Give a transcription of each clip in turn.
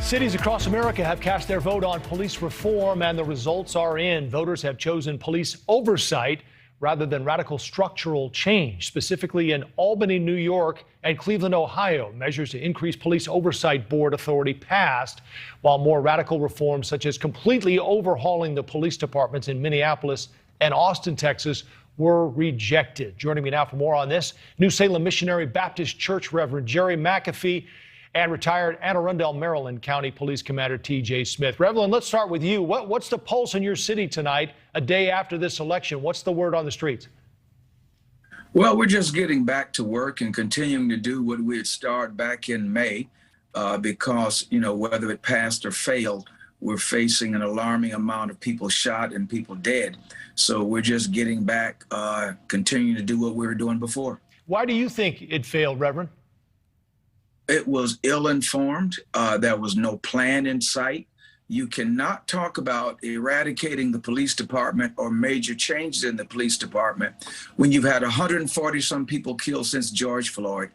Cities across America have cast their vote on police reform, and the results are in. Voters have chosen police oversight rather than radical structural change. Specifically in Albany, New York, and Cleveland, Ohio, measures to increase police oversight board authority passed, while more radical reforms, such as completely overhauling the police departments in Minneapolis and Austin, Texas, were rejected. Joining me now for more on this, New Salem Missionary Baptist Church Reverend Jerry McAfee and retired Arundel, Maryland County Police Commander T.J. Smith. Reverend, let's start with you. What's the pulse in your city tonight, a day after this election? What's the word on the streets? Well, we're just getting back to work and continuing to do what we had started back in May because, whether it passed or failed, we're facing an alarming amount of people shot and people dead. So we're just getting back, continuing to do what we were doing before. Why do you think it failed, Reverend? It was ill-informed. There was no plan in sight. You cannot talk about eradicating the police department or major changes in the police department when you've had 140-some people killed since George Floyd,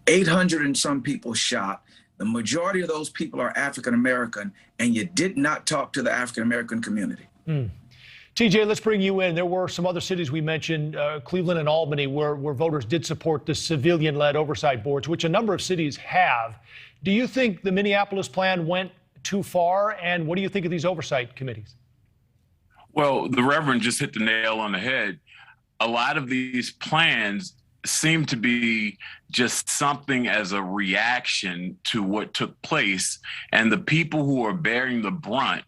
800 and some people shot. The majority of those people are African-American, and you did not talk to the African-American community. TJ, let's bring you in. There were some other cities we mentioned, Cleveland and Albany, where voters did support the civilian-led oversight boards, which a number of cities have. Do you think the Minneapolis plan went too far? And what do you think of these oversight committees? Well, the Reverend just hit the nail on the head. A lot of these plans seem to be just something as a reaction to what took place. And the people who are bearing the brunt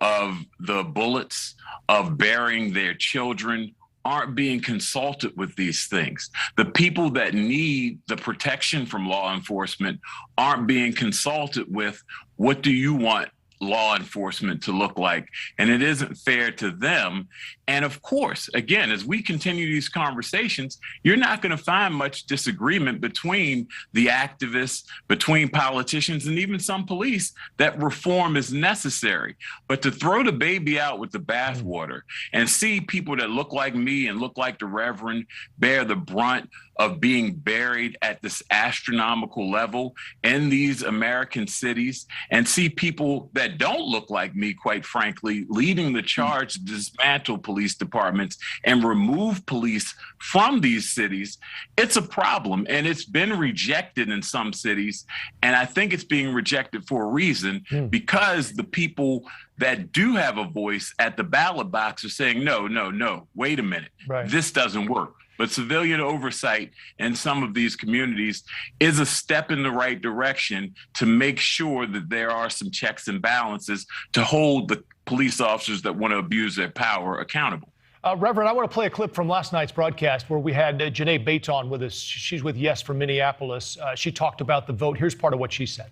of the bullets, of burying their children, aren't being consulted with these things. The people that need the protection from law enforcement aren't being consulted with, what do you want law enforcement to look like? And it isn't fair to them. And of course, again, as we continue these conversations, you're not going to find much disagreement between the activists, between politicians, and even some police that reform is necessary. But to throw the baby out with the bathwater and see people that look like me and look like the Reverend bear the brunt of being buried at this astronomical level in these American cities, and see people that don't look like me, quite frankly, leading the charge to dismantle police departments and remove police from these cities, it's a problem. And it's been rejected in some cities. And I think it's being rejected for a reason, because the people that do have a voice at the ballot box are saying, no, wait a minute, this doesn't work. But civilian oversight in some of these communities is a step in the right direction to make sure that there are some checks and balances to hold the police officers that want to abuse their power accountable. Reverend, I want to play a clip from last night's broadcast where we had Janae Bates on with us. She's with Yes from Minneapolis. She talked about the vote. Here's part of what she said.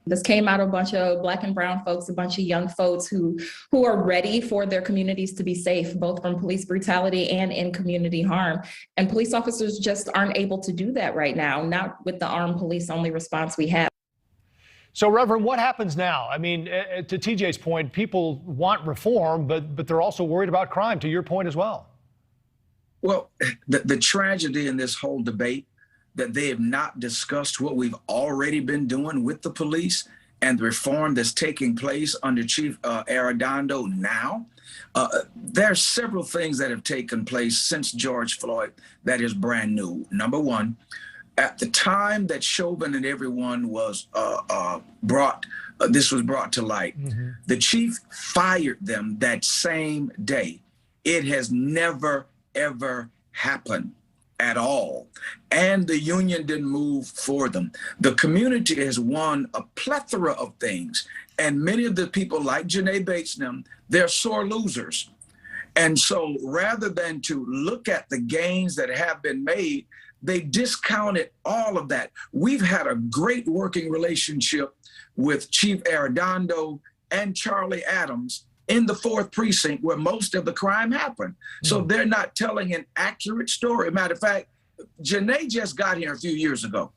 This came out of a bunch of Black and brown folks, a bunch of young folks who are ready for their communities to be safe, both from police brutality and in community harm. And police officers just aren't able to do that right now, not with the armed police only response we have. So, Reverend, what happens now? I mean, to TJ's point, people want reform, but they're also worried about crime, to your point as well. Well, the tragedy in this whole debate, that they have not discussed what we've already been doing with the police and the reform that's taking place under Chief Arundel now. There are several things that have taken place since George Floyd that is brand new. Number one, at the time that Chauvin and everyone was this was brought to light, the chief fired them that same day. It has never, ever happened at all. And the union didn't move for them. The community has won a plethora of things. And many of the people like Janae Bates, they're sore losers. And so rather than to look at the gains that have been made, they discounted all of that. We've had a great working relationship with Chief Arundel and Charlie Adams in the 4th precinct where most of the crime happened. So they're not telling an accurate story. Matter of fact, Janae just got here a few years ago.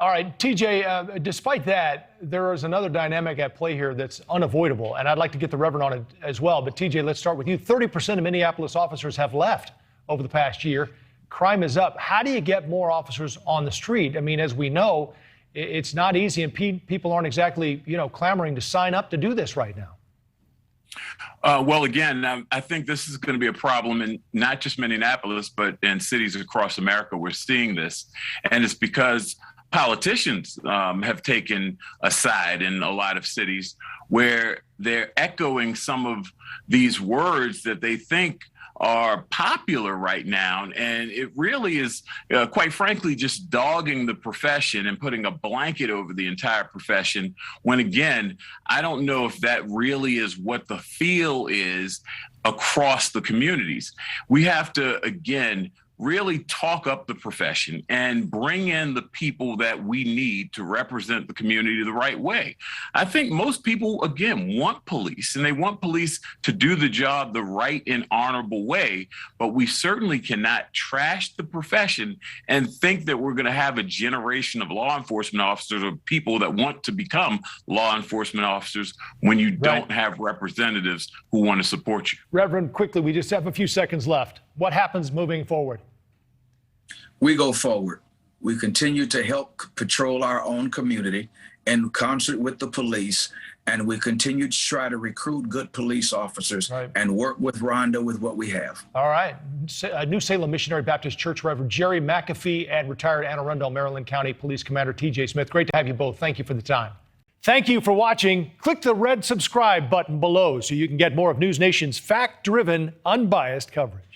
All right, TJ, despite that, there is another dynamic at play here that's unavoidable, and I'd like to get the Reverend on it as well. But TJ, let's start with you. 30% of Minneapolis officers have left over the past year. Crime is up. How do you get more officers on the street? I mean, as we know, it's not easy, and people aren't exactly, clamoring to sign up to do this right now. Well, again, I think this is going to be a problem in not just Minneapolis, but in cities across America. We're seeing this, and it's because politicians have taken a side in a lot of cities where they're echoing some of these words that they think are popular right now. And it really is, quite frankly, just dogging the profession and putting a blanket over the entire profession. When, again, I don't know if that really is what the feel is across the communities. We have to, again, really talk up the profession and bring in the people that we need to represent the community the right way. I think most people, again, want police, and they want police to do the job the right and honorable way, but we certainly cannot trash the profession and think that we're going to have a generation of law enforcement officers or people that want to become law enforcement officers when you don't have representatives who want to support you. Reverend, quickly, we just have a few seconds left. What happens moving forward? We go forward. We continue to help patrol our own community in concert with the police, and we continue to try to recruit good police officers and work with Rhonda with what we have. All right. New Salem Missionary Baptist Church Reverend Jerry McAfee and retired Anne Arundel, Maryland County Police Commander TJ Smith. Great to have you both. Thank you for the time. Thank you for watching. Click the red subscribe button below so you can get more of NewsNation's fact-driven, unbiased coverage.